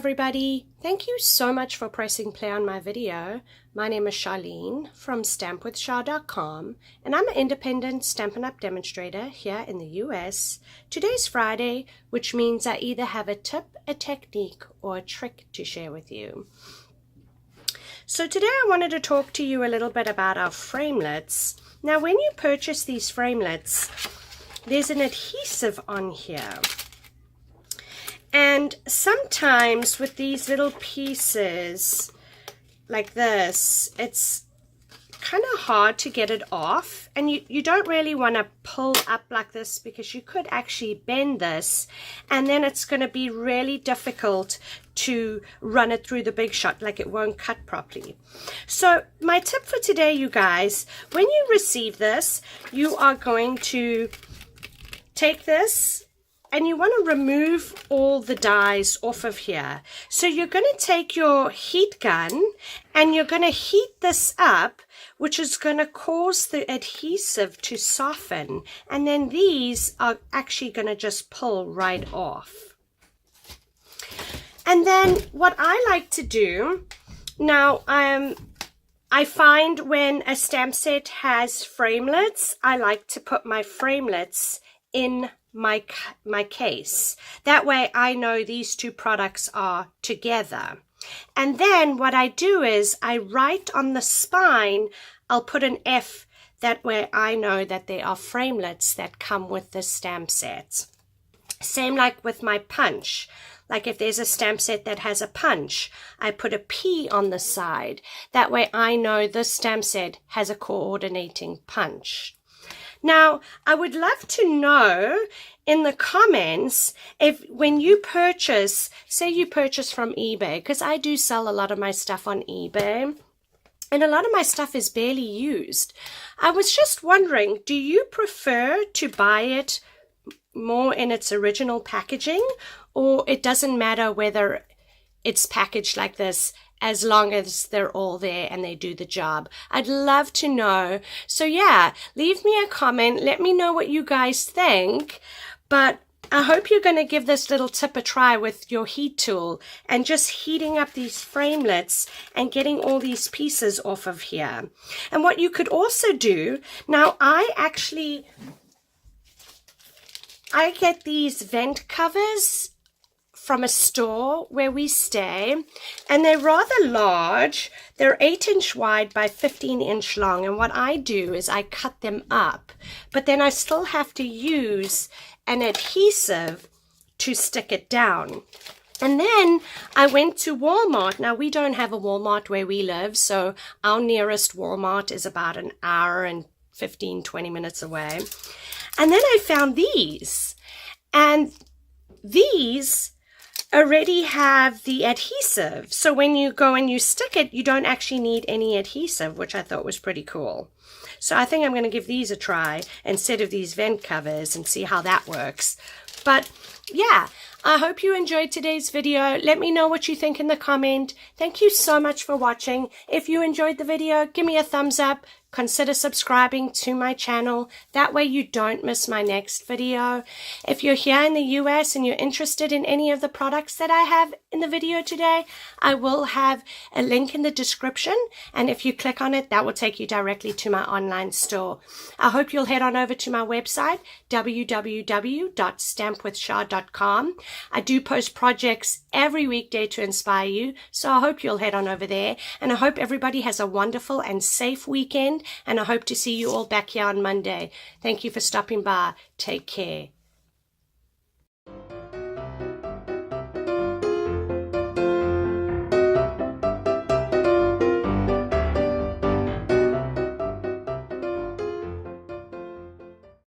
everybody. Thank you so much for pressing play on my video. My name is Charlene from stampwithshar.com, and I'm an independent Stampin' Up! Demonstrator here in the US. Today's Friday, which means I either have a tip, a technique, or a trick to share with you. So today I wanted to talk to you a little bit about our framelits. Now when you purchase these framelits, there's an adhesive on here. And sometimes with these little pieces like this, it's kind of hard to get it off, and you don't really want to pull up like this because you could actually bend this and then it's going to be really difficult to run it through the Big Shot, like it won't cut properly. So my tip for today, you guys, when you receive this, you are going to take this and you want to remove all the dies off of here. So you're going to take your heat gun and you're going to heat this up, which is going to cause the adhesive to soften. And then these are actually going to just pull right off. And then what I like to do, now I find when a stamp set has framelits, I like to put my framelits in my case. That way I know these two products are together. And then what I do is I write on the spine, I'll put an F, that way I know that there are framelits that come with the stamp set. Same like with my punch. Like if there's a stamp set that has a punch, I put a P on the side. That way I know this stamp set has a coordinating punch. Now, I would love to know in the comments if when you purchase, say you purchase from eBay, because I do sell a lot of my stuff on eBay, and a lot of my stuff is barely used. I was just wondering, do you prefer to buy it more in its original packaging, or it doesn't matter whether it's packaged like this, as long as they're all there and they do the job? I'd love to know. So yeah, leave me a comment. Let me know what you guys think. But I hope you're going to give this little tip a try with your heat tool and just heating up these framelits and getting all these pieces off of here. And what you could also do, now I get these vent covers from a store where we stay, and they're rather large. They're 8-inch wide by 15-inch long, and what I do is I cut them up, but then I still have to use an adhesive to stick it down. And then I went to Walmart. Now we don't have a Walmart where we live, so our nearest Walmart is about an hour and 15-20 minutes away. And then I found these, and these already have the adhesive. So when you go and you stick it, you don't actually need any adhesive, which I thought was pretty cool. So I think I'm going to give these a try instead of these vent covers and see how that works. But yeah, I hope you enjoyed today's video. Let me know what you think in the comment. Thank you so much for watching. If you enjoyed the video, give me a thumbs up. Consider subscribing to my channel. That way you don't miss my next video. If you're here in the US and you're interested in any of the products that I have in the video today, I will have a link in the description. And if you click on it, that will take you directly to my online store. I hope you'll head on over to my website, www.stampwithshar.com. I do post projects every weekday to inspire you. So I hope you'll head on over there. And I hope everybody has a wonderful and safe weekend. And I hope to see you all back here on Monday. Thank you for stopping by. Take care.